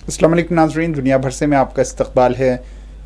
अस्सलाम वालेकुम नाज़रीन, दुनिया भर से मैं आपका इस्तकबाल है।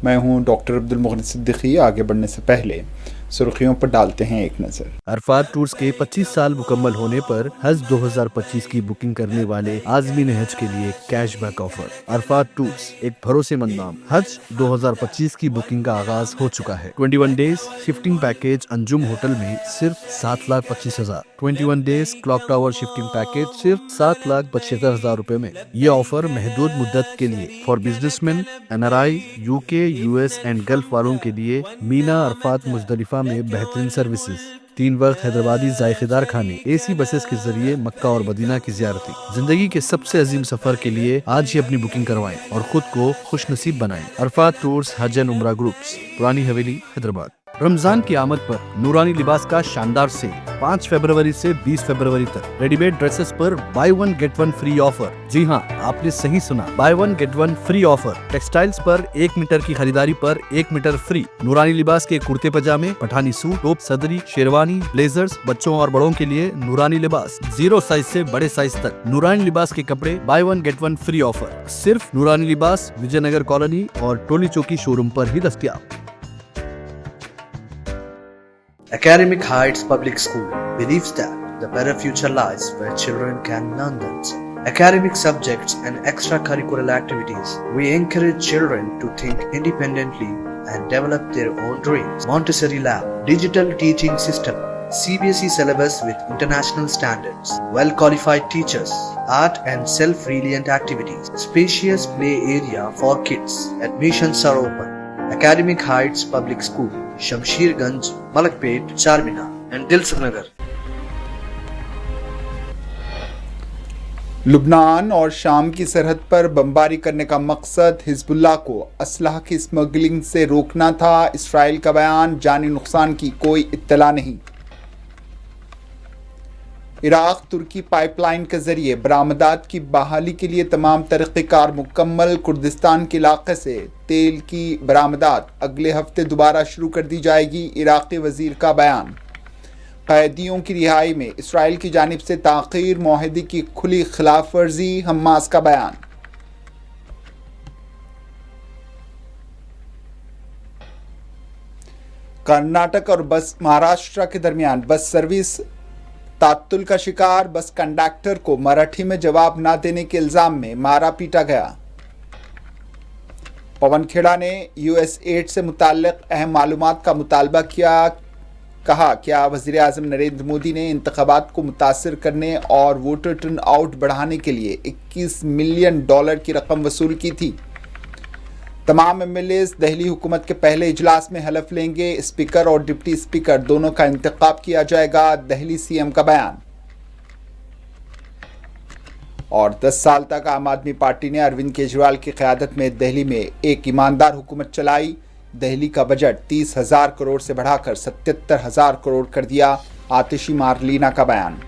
मैं हूं डॉक्टर अब्दुल मुग़नी सिद्दीकी। आगे बढ़ने से पहले सुर्खियों पर डालते हैं एक नज़र। अरफात टूर्स के 25 साल मुकम्मल होने पर हज 2025 की बुकिंग करने वाले आज़मीन हज के लिए कैशबैक ऑफर। अरफात टूर्स एक भरोसेमंद नाम। हज 2025 की बुकिंग का आगाज हो चुका है। 21 days shifting package Anjum hotel में सिर्फ 7,25,000। 21 days clock tower shifting package सिर्फ 7,75,000 रुपए में। ये ऑफर महदूद मुद्दत के लिए for businessman, NRI, UK, US and gulf वालों के लिए। मीना अरफात मुजदलिफा में बेहतरीन सर्विसेज, 3 वक्त हैदराबादी जायकेदार खाने, AC बसेस के जरिए मक्का और मदीना की ज़ियारती। जिंदगी के सबसे अजीम सफर के लिए आज ही अपनी बुकिंग करवाएं और खुद को खुश नसीब बनाएं। अरफात टूर्स हज एंड उम्रा ग्रुप्स, पुरानी हवेली, हैदराबाद। रमजान की आमद पर नूरानी लिबास का शानदार सेल 5 फरवरी से 20 फरवरी तक। रेडीमेड ड्रेसेस पर बाय 1 गेट 1 फ्री ऑफर। जी हाँ, आपने सही सुना, buy 1 get 1 free offer. Textiles पर 1 मीटर की खरीदारी पर 1 मीटर फ्री। नूरानी लिबास के कुर्ते पजामे, पठानी सूट, टॉप, सदरी, शेरवानी, ब्लेजर्स, बच्चों और बड़ों के लिए नूरानी लिबास, 0 साइज से बड़े साइज तक। नूरानी लिबास के कपड़े बाय 1 गेट 1 फ्री ऑफर सिर्फ नूरानी लिबास, विजयनगर कॉलोनी और टोली चौकी शोरूम पर ही दस्तयाब। Academic Heights Public School believes that the better future lies where children can learn them. Academic subjects and extracurricular activities. We encourage children to think independently and develop their own dreams. Montessori Lab, digital teaching system, CBSE syllabus with international standards, well-qualified teachers, art and self-reliant activities, spacious play area for kids. Admissions are open. Academic Heights Public School, Shamsherganj, Malakpet, Charminar and Dilsuk Nagar. लुबनान और शाम की सरहद पर बमबारी करने का मकसद Hezbollah को असलहा की स्मगलिंग से रोकना था। इसराइल का बयान, जानी नुकसान की कोई इत्तला नहीं। इराक तुर्की पाइपलाइन के जरिए बरामदात की बहाली के लिए तमाम तरीक़ेकार मुकम्मल। कुर्दिस्तान के इलाके से तेल की बरामदात अगले हफ्ते दोबारा शुरू कर दी जाएगी। इराक़ी वज़ीर का बयान। कैदियों की रिहाई में इसराइल की जानिब से ताख़ीर, मुआहदे की खुली खिलाफ वर्जी। हमास का बयान। कर्नाटक और महाराष्ट्र के दरमियान बस सर्विस तात्तुल का शिकार। बस कंडक्टर को मराठी में जवाब न देने के इल्जाम में मारा पीटा गया। पवन खेड़ा ने USAID से मुताल्लिक अहम मालूमात का मुतालबा किया। कहा, क्या वज़ीर आज़म नरेंद्र मोदी ने इंतखाबात को मुतासिर करने और वोटर टर्न आउट बढ़ाने के लिए $21 मिलियन की रकम वसूल की थी। तमाम MLAs दहली हुकूमत के पहले इजलास में हलफ लेंगे। स्पीकर और डिप्टी स्पीकर दोनों का इंतखाब किया जाएगा। दहली CM का बयान। और 10 साल तक आम आदमी पार्टी ने अरविंद केजरीवाल की क़यादत में दिल्ली में एक ईमानदार हुकूमत चलाई। दिल्ली का बजट 30,000 करोड़ से बढ़ाकर 77,000 करोड़ कर दिया। आतिशी मारलीना का बयान।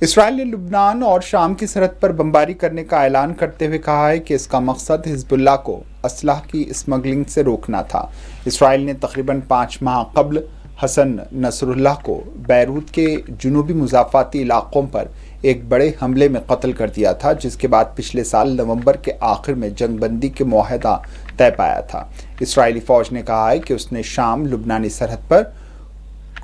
इसराइल ने लुबनान और शाम की सरहद पर बमबारी करने का ऐलान करते हुए कहा है कि इसका मकसद हिजबुल्लाह को असलहा की स्मगलिंग से रोकना था। इसराइल ने तकरीबन 5 माह कबल हसन नसरुल्लाह को बैरूत के जुनूबी मुजाफाती इलाकों पर एक बड़े हमले में कत्ल कर दिया था, जिसके बाद पिछले साल नवंबर के आखिर में जंगबंदी के मुआहदा तय पाया था। इसराइली फ़ौज ने कहा है कि उसने शाम लुबनानी सरहद पर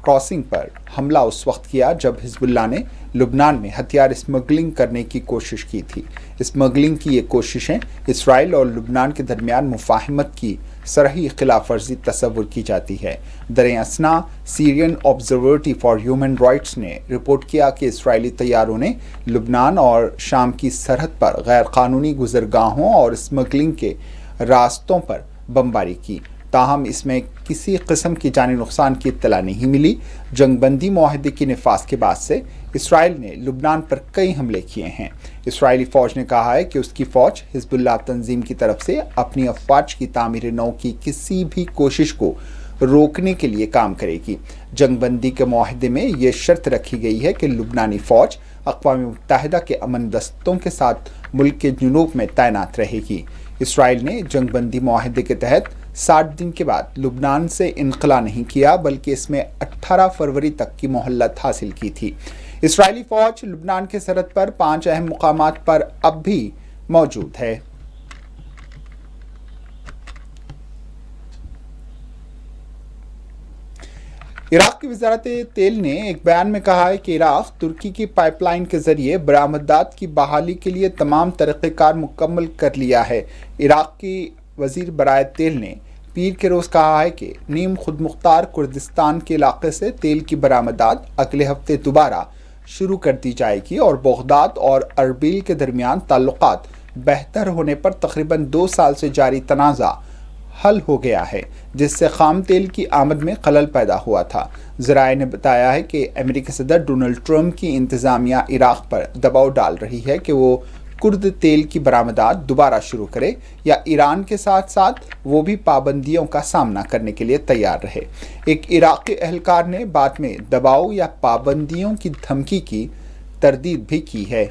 क्रॉसिंग पर हमला उस वक्त किया जब हिजबुल्लाह ने लुबनान में हथियार स्मगलिंग करने की कोशिश की थी। स्मगलिंग की ये कोशिशें इसराइल और लुबनान के दरमियान मुफाहमत की सरही खिलाफ वर्जी तस्वुर की जाती है। दर-ए-असना Syrian observatory for human rights ने रिपोर्ट किया कि इसराइली तैयारों ने लुबनान और शाम की सरहद पर गैर कानूनी गुजरगाहों और स्मगलिंग के रास्तों पर बमबारी की। ताहम इसमें किसी किस्म की जानी नुकसान की इत्तला नहीं मिली। जंगबंदी मुआहदे की नफाज के बाद से इसराइल ने लुबनान पर कई हमले किए हैं। इसराइली फ़ौज ने कहा है कि उसकी फ़ौज हिजबुल्लाह तंजीम की तरफ से अपनी अफवाज की तामीर नौ की किसी भी कोशिश को रोकने के लिए काम करेगी। जंगबंदी के मुआहदे में यह शर्त रखी गई है कि लुबनानी फ़ौज अक़वाम मुत्तहिदा के अमन दस्तों के साथ मुल्क के जुनूब में तैनात रहेगी। इसराइल ने जंगबंदी मुआहदे के तहत 60 दिन के बाद लुबनान से इनखला नहीं किया, बल्कि इसमें 18 फरवरी तक की मोहलत हासिल की थी। اسرائیلی فوج لبنان کے سرحد پر 5 اہم مقامات پر اب بھی موجود ہے۔ عراق کی وزارت تیل نے ایک بیان میں کہا ہے کہ عراق ترکی کی پائپ لائن کے ذریعے برآمدات کی بحالی کے لیے تمام طریقہ کار مکمل کر لیا ہے۔ عراق کی وزیر برائے تیل نے پیر کے روز کہا ہے کہ نیم خود مختار کردستان کے علاقے سے تیل کی برآمدات اگلے ہفتے دوبارہ شروع کر دی جائے گی اور بغداد اور اربیل کے درمیان تعلقات بہتر ہونے پر تقریباً 2 سال سے جاری تنازع حل ہو گیا ہے، جس سے خام تیل کی آمد میں خلل پیدا ہوا تھا۔ ذرائع نے بتایا ہے کہ امریکی صدر ڈونلڈ ٹرمپ کی انتظامیہ عراق پر دباؤ ڈال رہی ہے کہ وہ کرد تیل کی برآمدات دوبارہ شروع کرے یا ایران کے ساتھ ساتھ وہ بھی پابندیوں کا سامنا کرنے کے لیے تیار رہے۔ ایک عراقی اہلکار نے بعد میں دباؤ یا پابندیوں کی دھمکی کی تردید بھی کی ہے۔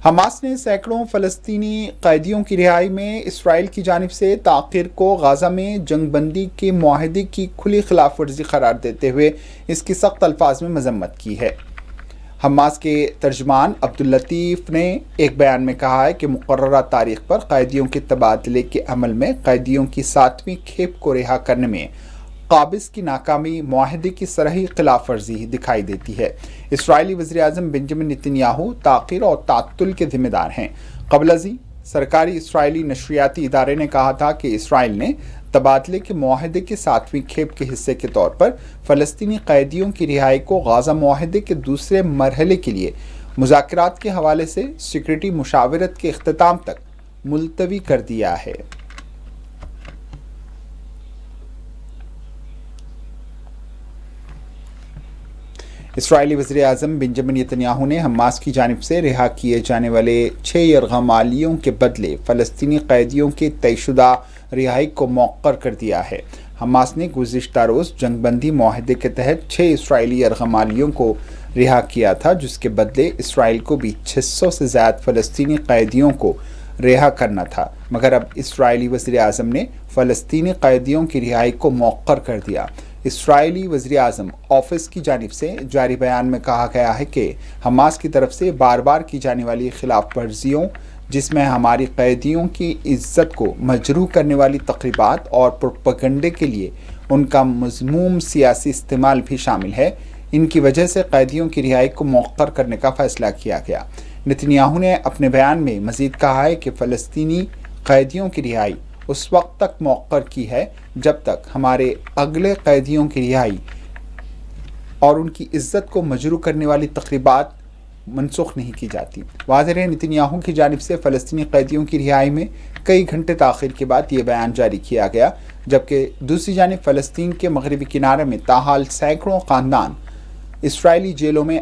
حماس نے سینکڑوں فلسطینی قیدیوں کی رہائی میں اسرائیل کی جانب سے تاخیر کو غزہ میں جنگ بندی کے معاہدے کی کھلی خلاف ورزی قرار دیتے ہوئے اس کی سخت الفاظ میں مذمت کی ہے۔ حماس کے ترجمان عبداللطیف نے ایک بیان میں کہا ہے کہ مقررہ تاریخ پر قیدیوں کے تبادلے کے عمل میں قیدیوں کی 7ویں کھیپ کو رہا کرنے میں قابض کی ناکامی معاہدے کی صریح خلاف ورزی دکھائی دیتی ہے۔ اسرائیلی وزیراعظم بنجامن نیتن یاہو تاخیر اور تعطل کے ذمہ دار ہیں۔ قبل ازیں سرکاری اسرائیلی نشریاتی ادارے نے کہا تھا کہ اسرائیل نے تبادلے کے معاہدے کے 7ویں کھیپ کے حصے کے طور پر فلسطینی قیدیوں کی رہائی کو غزہ معاہدے کے دوسرے مرحلے کے لیے مذاکرات کے حوالے سے سیکورٹی مشاورت کے اختتام تک ملتوی کر دیا ہے۔ اسرائیلی وزیراعظم بنجامن نیتن یاہو نے حماس کی جانب سے رہا کیے جانے والے 6 یرغمالیوں کے بدلے فلسطینی قیدیوں کے طے شدہ رہائی کو مؤخر کر دیا ہے۔ حماس نے گزشتہ روز جنگ بندی معاہدے کے تحت 6 اسرائیلی یرغمالیوں کو رہا کیا تھا، جس کے بدلے اسرائیل کو بھی 600 سے زائد فلسطینی قیدیوں کو رہا کرنا تھا، مگر اب اسرائیلی وزیراعظم نے فلسطینی قیدیوں کی رہائی کو مؤخر کر دیا۔ اسرائیلی وزیراعظم آفس کی جانب سے جاری بیان میں کہا گیا ہے کہ حماس کی طرف سے بار بار کی جانے والی خلاف ورزیوں، جس میں ہماری قیدیوں کی عزت کو مجروح کرنے والی تقریبات اور پروپیگنڈے کے لیے ان کا مذموم سیاسی استعمال بھی شامل ہے، ان کی وجہ سے قیدیوں کی رہائی کو مؤخر کرنے کا فیصلہ کیا گیا۔ نیتن یاہو نے اپنے بیان میں مزید کہا ہے کہ فلسطینی قیدیوں کی رہائی اس وقت تک مؤخر کی ہے جب تک ہمارے اگلے قیدیوں کی رہائی اور ان کی عزت کو مجروح کرنے والی تقریبات منسوخ نہیں کی جاتی۔ واضح ہے نیتن یاہو کی جانب سے فلسطینی قیدیوں کی رہائی میں کئی گھنٹے تاخیر کے بعد یہ بیان جاری کیا گیا، جبکہ دوسری جانب فلسطین کے مغربی کنارے میں تاحال سینکڑوں خاندان اسرائیلی جیلوں میں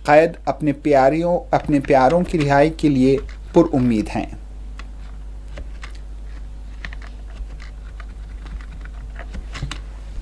قید اپنے پیاروں کی رہائی کے لیے پر امید ہیں۔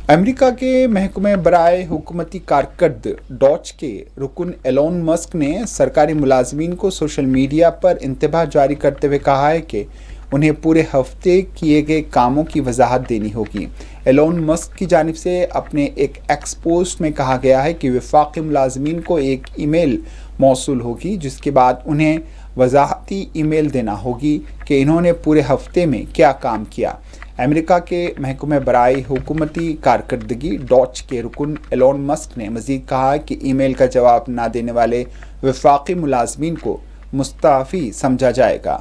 امریکہ کے محکمہ برائے حکومتی کارکردگی ڈوچ کے رکن ایلون مسک نے سرکاری ملازمین کو سوشل میڈیا پر انتباہ جاری کرتے ہوئے کہا ہے کہ انہیں پورے ہفتے کیے گئے کاموں کی وضاحت دینی ہوگی۔ ایلون مسک کی جانب سے اپنے ایک ایکس پوسٹ میں کہا گیا ہے کہ وفاقی ملازمین کو ایک ای میل موصول ہوگی، جس کے بعد انہیں وضاحتی ای میل دینا ہوگی کہ انہوں نے پورے ہفتے میں کیا کام کیا۔ امریکہ کے محکمہ برائے حکومتی کارکردگی ڈوچ کے رکن ایلون مسک نے مزید کہا کہ ای میل کا جواب نہ دینے والے وفاقی ملازمین کو مستعفی سمجھا جائے گا۔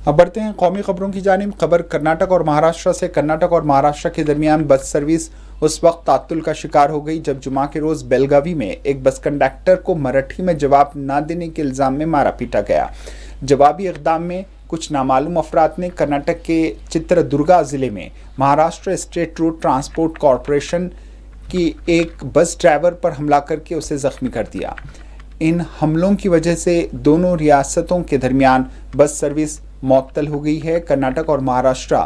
اب بڑھتے ہیں قومی خبروں کی جانب۔ خبر کرناٹک اور مہاراشٹر سے۔ کرناٹک اور مہاراشٹر کے درمیان بس سروس اس وقت تعطل کا شکار ہو گئی جب جمعہ کے روز بیلگاوی میں ایک بس کنڈکٹر کو مراٹھی میں جواب نہ دینے کے الزام میں مارا پیٹا گیا۔ جوابی اقدام میں کچھ نامعلوم افراد نے کرناٹک کے چتردرگا ضلع میں Maharashtra state road transport corporation کی ایک بس ڈرائیور پر حملہ کر کے اسے زخمی کر دیا۔ इन हमलों की वजह से दोनों रियासतों के दरमियान बस सर्विस मुअत्तल हो गई है। कर्नाटक और महाराष्ट्र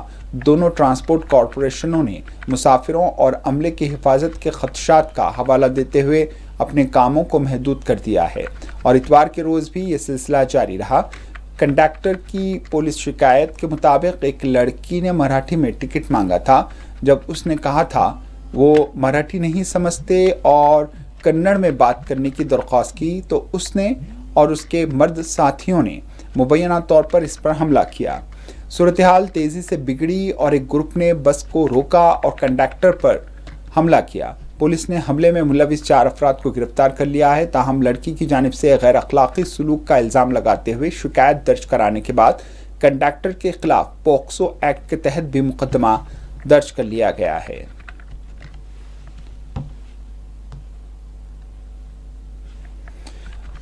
दोनों ट्रांसपोर्ट कॉरपोरेशनों ने मुसाफिरों और अमले की हिफाजत के खदशात का हवाला देते हुए अपने कामों को महदूद कर दिया है और इतवार के रोज़ भी ये सिलसिला जारी रहा। कंडक्टर की पुलिस शिकायत के मुताबिक एक लड़की ने मराठी में टिकट मांगा था। जब उसने कहा था वो मराठी नहीं समझते और कन्नड़ में बात करने की दरख्वास्त की तो उसने और उसके मर्द साथियों ने मुबैना तौर पर इस पर हमला किया। सूरत हाल तेज़ी से बिगड़ी और एक ग्रुप ने बस को रोका और कंडक्टर पर हमला किया। पुलिस ने हमले में मुलविस 4 अफराद को गिरफ्तार कर लिया है। ताहम लड़की की जानिब से गैर अखलाकी सलूक का इल्ज़ाम लगाते हुए शिकायत दर्ज कराने के बाद कंडक्टर के खिलाफ पोक्सो एक्ट के तहत भी मुकदमा दर्ज कर लिया गया है।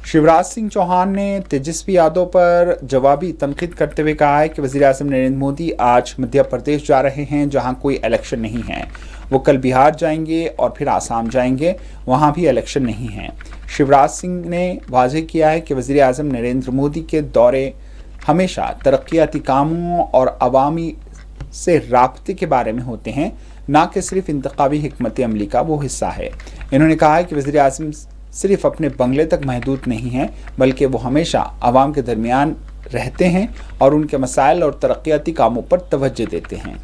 शिवराज सिंह चौहान ने तेजस्वी यादव पर जवाबी तनकीद करते हुए कहा है कि वज़ीर-ए-आज़म नरेंद्र मोदी आज मध्य प्रदेश जा रहे हैं जहां कोई इलेक्शन नहीं है। वो कल बिहार जाएंगे और फिर आसाम जाएंगे, वहां भी इलेक्शन नहीं है। शिवराज सिंह ने वाज़ेह किया है कि वज़ीर-ए-आज़म नरेंद्र मोदी के दौरे हमेशा तरक्याती कामों और अवामी से राब्ते के बारे में होते हैं, ना कि सिर्फ इंतखाबी हिकमत अमली का वो हिस्सा है। इन्होंने कहा है कि वज़ीर-ए-आज़म सिर्फ अपने बंगले तक महदूद नहीं हैं, बल्कि वो हमेशा आवाम के दरमियान रहते हैं और उनके मसाइल और तरक्याती कामों पर तवज्जो देते हैं।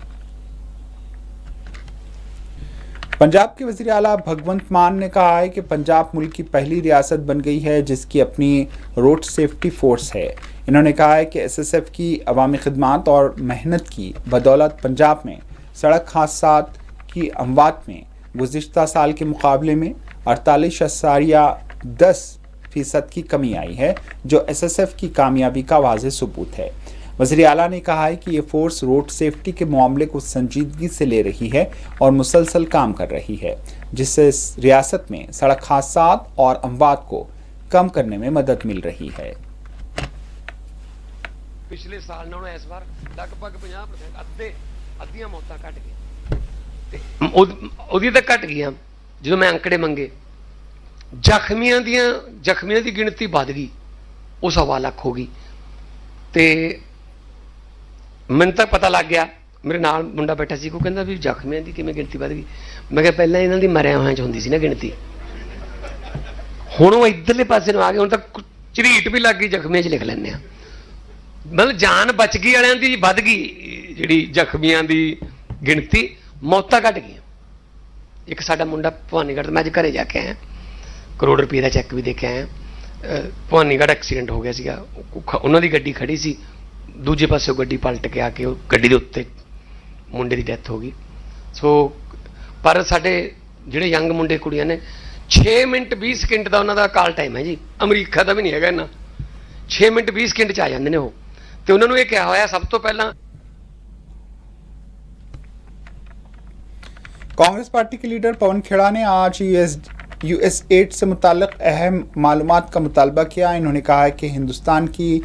पंजाब के वज़ीर आला भगवंत मान ने कहा है कि पंजाब मुल्क की पहली रियासत बन गई है जिसकी अपनी रोड सेफ्टी फोर्स है। इन्होंने कहा है कि SSF की अवामी खिदमात और मेहनत की बदौलत पंजाब में सड़क हादसात की अमवात में गुज़िश्ता साल के मुकाबले में 48.10% की कमी आई है, जो SSF की कामयाबी का वाज़ेह सबूत है। वज़ीर आला ने कहा है कि ये फोर्स रोड सेफ्टी के मामले को संजीदगी से ले रही है और मुसलसल काम कर रही है, जिससे इस रियासत में सड़क हादसात और अमवात को कम करने में मदद मिल रही है। पिछले साल नालों इस बार लगभग 50% अद्धियां मौतां घट गई ते ओदी तां घट गईयां। जो मैं अंकड़े मंगे ਜ਼ਖਮੀਆਂ ਦੀ ਗਿਣਤੀ ਵੱਧ ਗਈ, ਉਹ 1.25 ਲੱਖ ਹੋ ਗਈ। ਤੇ ਮੈਨੂੰ ਤਾਂ ਪਤਾ ਲੱਗ ਗਿਆ, ਮੇਰੇ ਨਾਲ ਮੁੰਡਾ ਬੈਠਾ ਸੀ, ਉਹ ਕਹਿੰਦਾ ਵੀ ਜ਼ਖਮੀਆਂ ਦੀ ਕਿਵੇਂ ਗਿਣਤੀ ਵੱਧ ਗਈ। ਮੈਂ ਕਿਹਾ ਪਹਿਲਾਂ ਇਹਨਾਂ ਦੀ ਮਰਿਆ ਹੋਇਆਂ 'ਚ ਹੁੰਦੀ ਸੀ ਨਾ ਗਿਣਤੀ, ਹੁਣ ਉਹ ਇੱਧਰਲੇ ਪਾਸੇ ਨੂੰ ਆ ਗਏ, ਹੁਣ ਤਾਂ ਝਰੀਟ ਵੀ ਲੱਗ ਗਈ, ਜ਼ਖਮੀਆਂ 'ਚ ਲਿਖ ਲੈਂਦੇ ਆ। ਮਤਲਬ ਜਾਨ ਬਚ ਗਈ ਵਾਲਿਆਂ ਦੀ ਵੱਧ ਗਈ, ਜਿਹੜੀ ਜ਼ਖਮੀਆਂ ਦੀ ਗਿਣਤੀ, ਮੌਤਾਂ ਘਟ ਗਈਆਂ। ਇੱਕ ਸਾਡਾ ਮੁੰਡਾ ਭਵਾਨੀਗੜ੍ਹ, ਮੈਂ ਅੱਜ ਘਰੇ ਜਾ ਕੇ ਆਇਆ, ਕਰੋੜ ਰੁਪਏ ਦਾ ਚੈੱਕ ਵੀ ਦੇਖਿਆ ਆਇਆ। ਭਵਾਨੀਗੜ੍ਹ ਐਕਸੀਡੈਂਟ ਹੋ ਗਿਆ ਸੀਗਾ, ਉਹਨਾਂ ਦੀ ਗੱਡੀ ਖੜੀ ਸੀ, ਦੂਜੇ ਪਾਸੇ ਗੱਡੀ ਪਲਟ ਕੇ ਆ ਕੇ ਉਹ ਗੱਡੀ ਦੇ ਉੱਤੇ ਮੁੰਡੇ ਦੀ ਡੈਥ ਹੋ ਗਈ। ਸੋ ਪਰ ਸਾਡੇ ਜਿਹੜੇ ਯੰਗ ਮੁੰਡੇ ਕੁੜੀਆਂ ਨੇ 6 ਮਿੰਟ 20 ਸਕਿੰਟ ਦਾ ਉਹਨਾਂ ਦਾ ਕਾਲ ਟਾਈਮ ਹੈ ਜੀ, ਅਮਰੀਕਾ ਦਾ ਵੀ ਨਹੀਂ ਹੈਗਾ ਇੰਨਾ, 6 ਮਿੰਟ 20 ਸਕਿੰਟ 'ਚ ਆ ਜਾਂਦੇ ਨੇ ਉਹ। ਤੇ ਉਹਨਾਂ ਨੂੰ ਇਹ ਕਿਹਾ ਹੋਇਆ ਸਭ ਤੋਂ ਪਹਿਲਾਂ। कांग्रेस पार्टी के लीडर पवन खेड़ा ने आज USAID से मुताल्लिक अहम मालूमात का मुतालबा किया। इन्होंने कहा है कि हिंदुस्तान की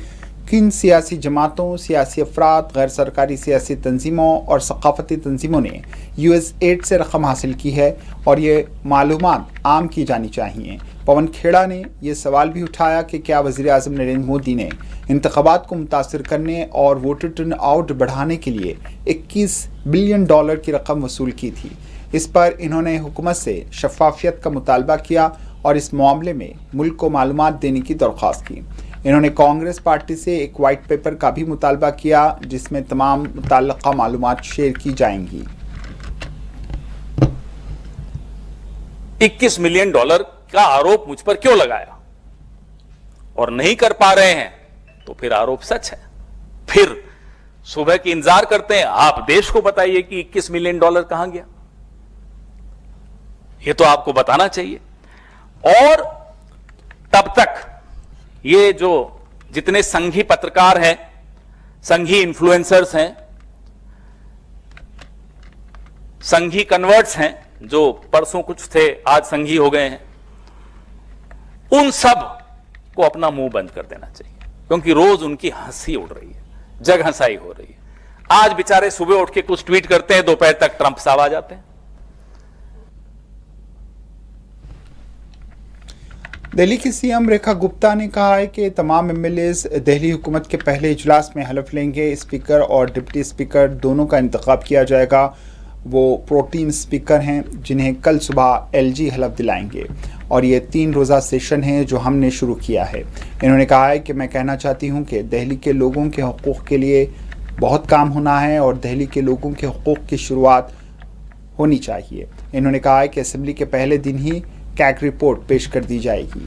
किन सियासी जमातों, सियासी अफराद, गैर सरकारी सियासी तंजीमों और सकाफती तंजीमों ने USAID से रकम हासिल की है और ये मालूमात आम की जानी चाहिए। पवन खेड़ा ने यह सवाल भी उठाया कि क्या वज़ीर-ए-आज़म नरेंद्र मोदी ने इंतख़ाबात को मुतासिर करने और वोटर टर्न आउट बढ़ाने के लिए $21 बिलियन की रकम वसूल की थी। इस पर इन्होंने हुकूमत से शफाफियत का मुतालबा किया और इस मामले में मुल्क को मालूमात देने की दरख्वास्त की। इन्होंने कांग्रेस पार्टी से एक वाइट पेपर का भी मुतालबा किया जिसमें तमाम मुतल्लका मालूमात शेयर की जाएंगी। $21 मिलियन का आरोप मुझ पर क्यों लगाया और नहीं कर पा रहे हैं तो फिर आरोप सच है। फिर सुबह की इंतजार करते हैं, आप देश को बताइए कि $21 मिलियन कहां गया, ये तो आपको बताना चाहिए। और तब तक ये जो जितने संघी पत्रकार हैं, संघी इन्फ्लुएंसर्स हैं, संघी कन्वर्ट्स हैं, जो परसों कुछ थे आज संघी हो गए हैं, उन सब को अपना मुंह बंद कर देना चाहिए, क्योंकि रोज उनकी हंसी उड़ रही है, जग हंसाई हो रही है। आज बेचारे सुबह उठ के कुछ ट्वीट करते हैं, दोपहर तक ट्रंप साहब आ जाते हैं। दिल्ली की सीएम रेखा गुप्ता ने कहा है कि तमाम एमएलएज दिल्ली हुकूमत के पहले इजलास में हलफ लेंगे। स्पीकर और डिप्टी स्पीकर दोनों का इंतखाब किया जाएगा। वो प्रोटीम स्पीकर हैं जिन्हें कल सुबह एलजी हलफ दिलाएंगे और ये 3 रोज़ा सेशन है जो हमने शुरू किया है। इन्होंने कहा है कि मैं कहना चाहती हूँ कि दिल्ली के लोगों के हकूक़ के लिए बहुत काम होना है और दिल्ली के लोगों के हकूक़ की शुरुआत होनी चाहिए। इन्होंने कहा है कि असेंबली के पहले दिन ही कैग रिपोर्ट पेश कर दी जाएगी।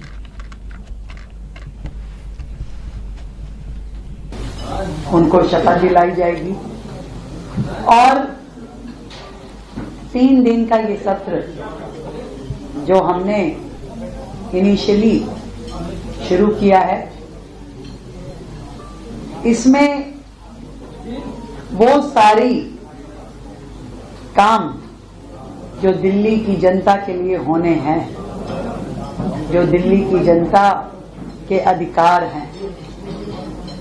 उनको शपथ दिलाई जाएगी और 3 दिन का ये सत्र जो हमने इनिशियली शुरू किया है, इसमें वो सारी काम जो दिल्ली की जनता के लिए होने हैं, जो दिल्ली की जनता के अधिकार हैं,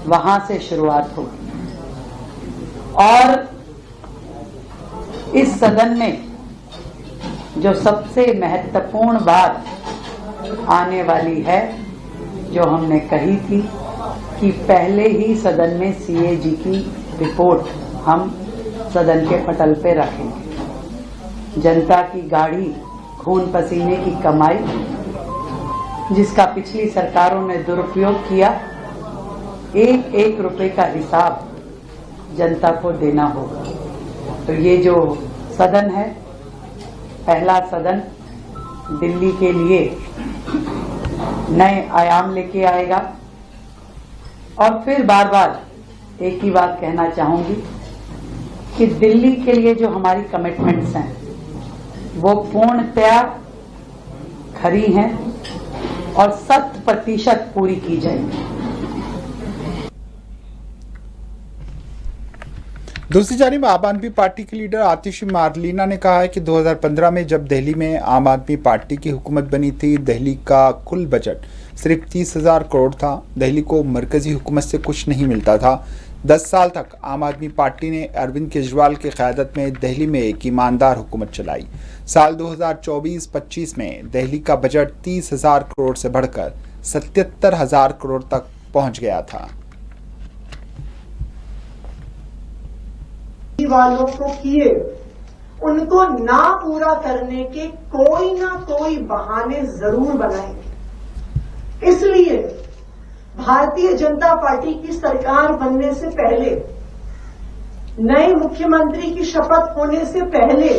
वहां से शुरुआत होगी। और इस सदन में जो सबसे महत्वपूर्ण बात आने वाली है, जो हमने कही थी कि पहले ही सदन में सीएजी की रिपोर्ट हम सदन के पटल पे रखेंगे। जनता की गाढ़ी खून पसीने की कमाई जिसका पिछली सरकारों ने दुरुपयोग किया, 1-1 रुपए का हिसाब जनता को देना होगा। तो ये जो सदन है, पहला सदन दिल्ली के लिए नए आयाम लेके आएगा। और फिर बार बार एक ही बात कहना चाहूंगी कि दिल्ली के लिए जो हमारी कमिटमेंट्स हैं वो पूर्णतया खरी हैं और 100% पूरी की जाएगी। दूसरी जानिब आम आदमी पार्टी के लीडर आतिशी मारलीना ने कहा है कि 2015 में जब दिल्ली में आम आदमी पार्टी की हुकूमत बनी थी, दिल्ली का कुल बजट सिर्फ 30,000 करोड़ था। दिल्ली को मरकजी हुकूमत से कुछ नहीं मिलता था। 10 साल तक आम आदमी पार्टी ने अरविंद केजरीवाल की क़यादत में दिल्ली में एक ईमानदार हुकूमत चलाई। साल 2024-25 में दिल्ली का बजट 30,000 करोड़ से बढ़कर 77,000 करोड़ तक पहुंच गया था। वालों को किए, उनको ना पूरा करने के कोई ना कोई बहाने जरूर बनाएंगे। इसलिए भारतीय जनता पार्टी की सरकार बनने से पहले, नए मुख्यमंत्री की शपथ होने से पहले,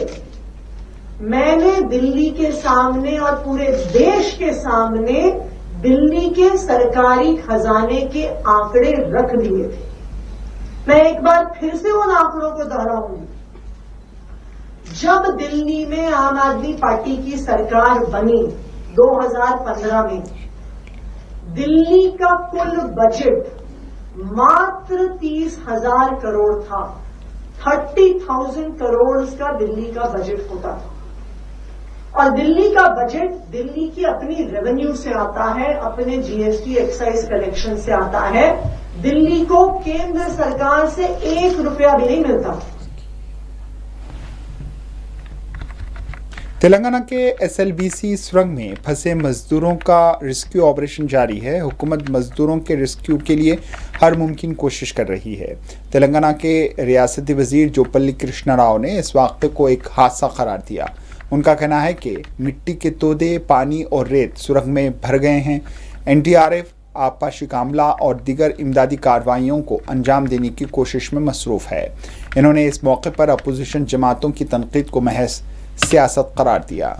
मैंने दिल्ली के सामने और पूरे देश के सामने दिल्ली के सरकारी खजाने के आंकड़े रख दिए थे। मैं एक बार फिर से उन आंकड़ों को दोहराऊंगी। जब दिल्ली में आम आदमी पार्टी की सरकार बनी 2015 में, दिल्ली का कुल बजट मात्र 30,000 करोड़ था। 30,000 करोड़ का दिल्ली का बजट होता था। और दिल्ली का बजट दिल्ली की अपनी रेवेन्यू से आता है, अपने जीएसटी एक्साइज कलेक्शन से आता है। दिल्ली को केंद्र सरकार से 1 रुपया भी नहीं मिलता। तेलंगाना के एसएलबीसी सुरंग में फंसे मजदूरों का रेस्क्यू ऑपरेशन जारी है। हुकूमत मजदूरों के रेस्क्यू के लिए हर मुमकिन कोशिश कर रही है। तेलंगाना के रियासती वजीर जोपल्ली कृष्णा राव ने इस वाक़े को एक हादसा करार दिया। उनका कहना है कि मिट्टी के तोदे, पानी और रेत सुरंग में भर गए हैं। एनडीआरएफ, आबपाशी कामला और दीगर इमदादी कार्रवाइयों को अंजाम देने की कोशिश में मसरूफ़ है। इन्होंने इस मौके पर अपोजिशन जमातों की तनकीद को महज सियासत करार दिया।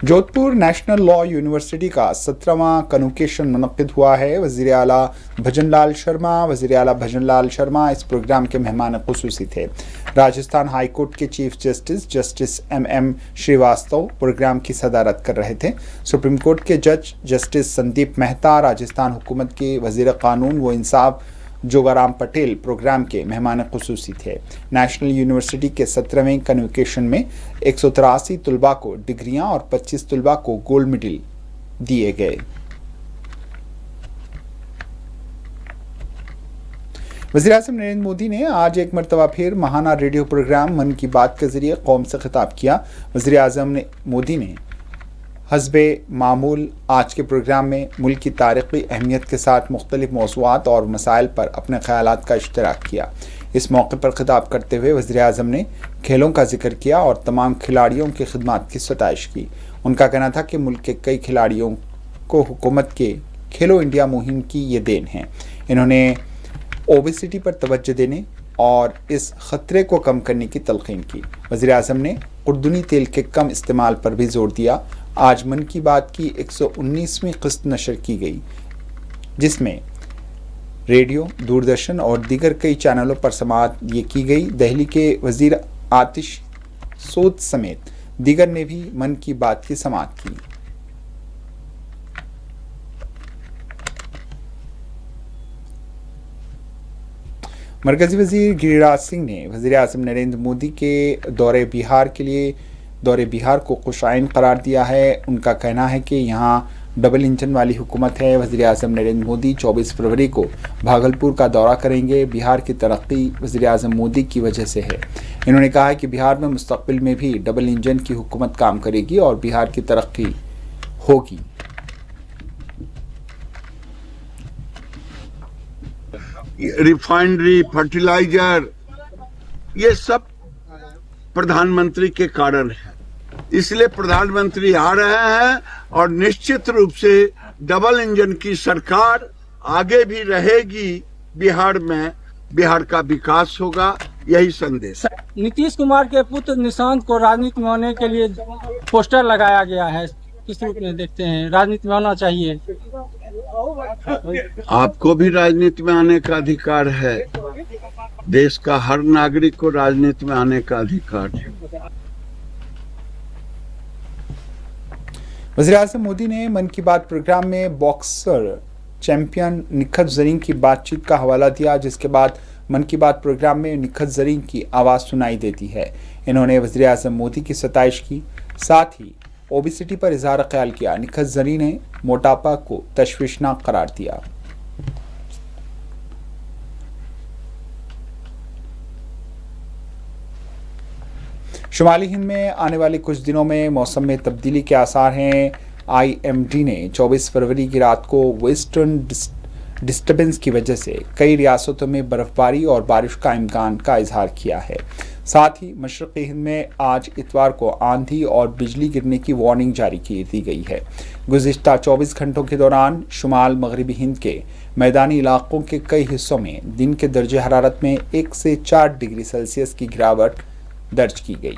जोधपुर नेशनल लॉ यूनिवर्सिटी का 17वां कन्वोकेशन मुनक्किद हुआ है। वज़ीर आला भजनलाल शर्मा इस प्रोग्राम के मेहमान ख़ुसूसी थे। राजस्थान हाई कोर्ट के chief justice MM Srivastava programme की सदारत कर रहे थे। सुप्रीम कोर्ट के जज जस्टिस संदीप मेहता, राजस्थान हुकूमत के वज़ीर कानून व इंसाफ जोगाराम पटेल प्रोग्राम के मेहमान ख़ुसूसी थे। नेशनल यूनिवर्सिटी के 17वें कन्वोकेशन में 183 तलबा को डिग्रियां और 25 तलबा को गोल्ड मेडल दिए गए। वज़ीर-ए-आज़म नरेंद्र मोदी ने आज एक मरतबा फिर माहाना रेडियो प्रोग्राम मन की बात के ज़रिए कौम से खिताब किया। वज़ीर-ए-आज़म मोदी ने हस्बे मामूल आज के प्रोग्राम में मुल्क की तारीख़ी अहमियत के साथ मुख्तलिफ मौज़ूआत और मसाइल पर अपने ख़यालात का इश्तराक किया। इस मौके पर खिताब करते हुए वज़ीर-ए-आज़म ने खेलों का जिक्र किया और तमाम खिलाड़ियों की खिदमत की सताइश की। उनका कहना था कि मुल्क के कई खिलाड़ियों को हुकूमत के खेलो इंडिया मुहिम की ये देन है। इन्होंने ओबेसिटी पर तवज्जो देने और इस ख़तरे को कम करने की तलक़ीन की। वज़ीर-ए-आज़म ने कुर्दुनी तेल के कम इस्तेमाल पर भी ज़ोर दिया। आज मन की बात की 119वीं क़िस्त नशर की गई, जिसमें रेडियो, दूरदर्शन और दीगर कई चैनलों पर समाअत ये की गई। दहली के वज़ीर आतिश सोद समेत दीगर ने भी मन की बात की समाअत की। मरकज़ी वज़ीर गिरिराज सिंह ने वज़ीर-ए-आज़म नरेंद्र मोदी के दौरे बिहार को खुशाइन करार दिया है। उनका कहना है कि यहाँ डबल इंजन वाली हुकूमत है। वज़ीर-ए-आज़म नरेंद्र मोदी 24 फरवरी को भागलपुर का दौरा करेंगे। बिहार की तरक्की वज़ीर-ए-आज़म मोदी की वजह से है। इन्होंने कहा है कि बिहार में मुस्तक़बिल में भी डबल इंजन की हुकूमत काम करेगी और बिहार की तरक्की होगी। रिफाइनरी, फर्टिलाइजर, ये सब प्रधानमंत्री के कारण है। इसलिए प्रधानमंत्री आ रहे हैं और निश्चित रूप से डबल इंजन की सरकार आगे भी रहेगी। बिहार में बिहार का विकास होगा, यही संदेश। नीतीश कुमार के पुत्र निशांत को राजनीति में आने के लिए पोस्टर लगाया गया है, किस रूप में देखते हैं? राजनीति में आना चाहिए? आपको भी राजनीति में आने का अधिकार है। देश का हर नागरिक को राजनीति में आने का अधिकार है। वज़ीर-ए-आज़म मोदी ने मन की बात प्रोग्राम में बॉक्सर चैंपियन निखत ज़रीन की बातचीत का हवाला दिया, जिसके बाद मन की बात प्रोग्राम में निखत ज़रीन की आवाज़ सुनाई देती है। इन्होंने वज़ीर-ए-आज़म मोदी की सताइश की, साथ ही ओबेसिटी पर इज़हार ख्याल किया। निखत ज़रीन ने मोटापा को तशवीशनाक करार दिया। शुमाली हिंद में आने वाले कुछ दिनों में मौसम में तब्दीली के आसार हैं। IMD ने 24 फरवरी की रात को वेस्टर्न डिस्टर्बेंस की वजह से कई रियासतों में बर्फबारी और बारिश का इम्कान का इजहार किया है। साथ ही मशरक़ी हिंद में आज इतवार को आंधी और बिजली गिरने की वार्निंग जारी की दी गई है। गुज़िश्ता 24 घंटों के दौरान शुमाल मगरबी हिंद के मैदानी इलाकों के कई हिस्सों में दिन के दर्जे हरारत में 1 से 4 डिग्री सेल्सियस की गिरावट दर्ज की गई।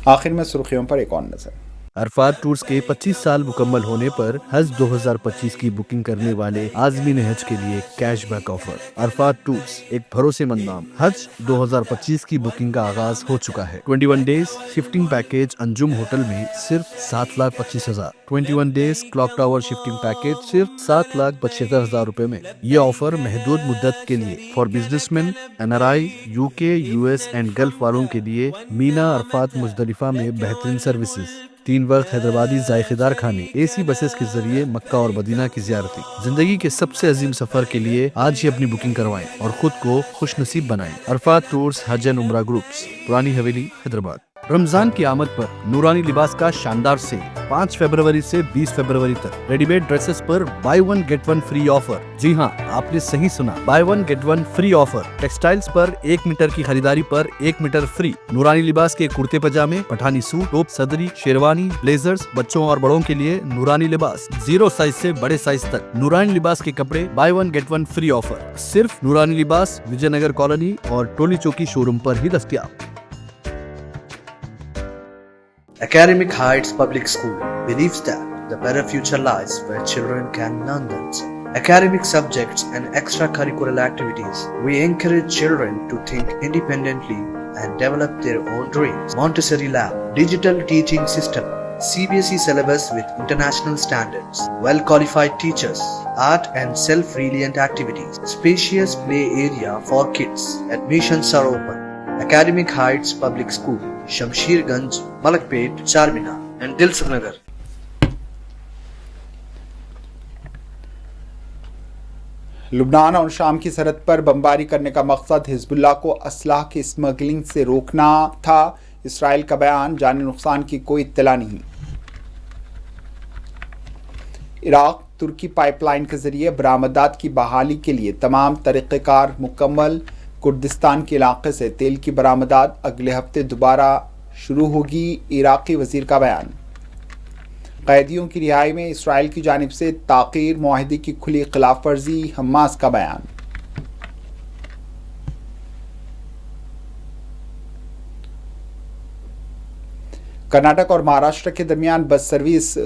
आखिर में सुर्खियों पर एक और नजर। अरफात टूर्स के 25 साल मुकम्मल होने पर हज 2025 की बुकिंग करने वाले आज़मीन हज के लिए कैशबैक ऑफर। अरफात टूर्स एक भरोसेमंद नाम। हज 2025 की बुकिंग का आगाज हो चुका है। 21 days shifting package Anjum hotel में सिर्फ 7,25,000। 21 days clock tower shifting package सिर्फ 7,75,000 रुपए में। ये ऑफर महदूद मुद्दत के लिए for businessman, NRI, UK, US and gulf वालों के लिए मीना अरफात मुजदलिफा में बेहतरीन सर्विसेज, 3 वक्त हैदराबादी जायकेदार खाने, AC बसेस के जरिए मक्का और मदीना की ज़ियारती। जिंदगी के सबसे अजीम सफर के लिए आज ही अपनी बुकिंग करवाएं और खुद को खुश नसीब बनाएं। अरफात टूर्स हज एंड उम्रा ग्रुप्स, पुरानी हवेली, हैदराबाद। रमजान की आमद पर नूरानी लिबास का शानदार सेल 5 फरवरी से 20 फरवरी तक। रेडीमेड ड्रेसेस पर बाय 1 गेट 1 फ्री ऑफर। जी हाँ, आपने सही सुना, buy 1 get 1 free offer. Textiles पर 1 मीटर की खरीदारी पर 1 मीटर फ्री। नूरानी लिबास के कुर्ते पजामे, पठानी सूट, टॉप, सदरी, शेरवानी, ब्लेजर्स, बच्चों और बड़ों के लिए नूरानी लिबास 0 साइज से बड़े साइज तक। नूरानी लिबास के कपड़े बाय 1 गेट 1 फ्री ऑफर सिर्फ नूरानी लिबास, विजयनगर कॉलोनी और टोली चौकी शोरूम पर ही दस्तयाब। Academic Heights Public School believes that the better future lies where children can learn themselves. Academic subjects and extracurricular activities. We encourage children to think independently and develop their own dreams. Montessori Lab, digital teaching system, CBSE syllabus with international standards, well-qualified teachers, art and self-reliant activities, spacious play area for kids. Admissions are open. Academic Heights Public School, Shamsherganj, Malakpet, Charminar, and Dilsukhnagar. लुबनान और शाम की सरहद पर बमबारी करने का मकसद Hezbollah को असलाह की स्मगलिंग से रोकना था। इसराइल का बयान, जानी नुकसान की कोई इत्तला नहीं। इराक तुर्की पाइपलाइन के जरिए बरामदात की बहाली के लिए तमाम तरीक़ेकार मुकम्मल। कुर्दिस्तान के इलाके से तेल की बरामदात अगले हफ्ते दोबारा शुरू होगी। इराक़ी वज़ीर का बयान। कैदियों की रिहाई में इसराइल की जानिब से ताक़ीर, मुआहदे की खुली खिलाफ वर्जी। हमास का बयान। कर्नाटक और महाराष्ट्र के दरमियान बस सर्विस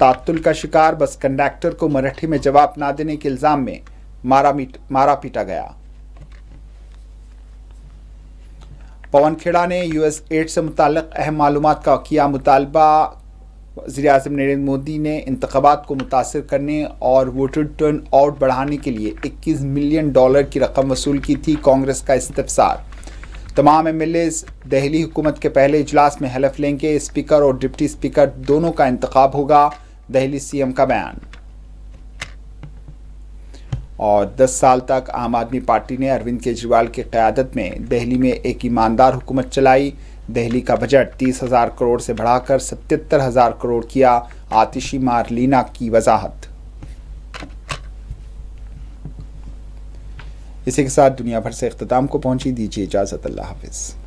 तात्तुल का शिकार। बस कंडक्टर को मराठी में जवाब ना देने के इल्जाम में मारा पीटा गया। पवन खेड़ा ने USAID से मुताल्लिक अहम मालूमात का किया मुतालबा। वज़ीर-ए-आज़म नरेंद्र मोदी ने इंतख़ाबात को मुतासिर करने और वोटर टर्न आउट बढ़ाने के लिए $21 मिलियन की रकम वसूल की थी। कांग्रेस का इस्तिफ़सार। तमाम MLAs दिल्ली हुकूमत के पहले इजलास में हलफ लेंगे। स्पीकर और डिप्टी स्पीकर दोनों का इंतखाब होगा। दिल्ली CM का बयान। और 10 साल तक आम आदमी पार्टी ने अरविंद केजरीवाल की क़यादत में दिल्ली में एक ईमानदार हुकूमत चलाई। दिल्ली का बजट 30,000 करोड़ से बढ़ाकर 77,000 करोड़ किया। आतिशी मारलीना की वजाहत। इसी के साथ दुनिया भर से इख्तिताम को पहुंची। दीजिए इजाज़त। अल्लाह हाफ़िज़।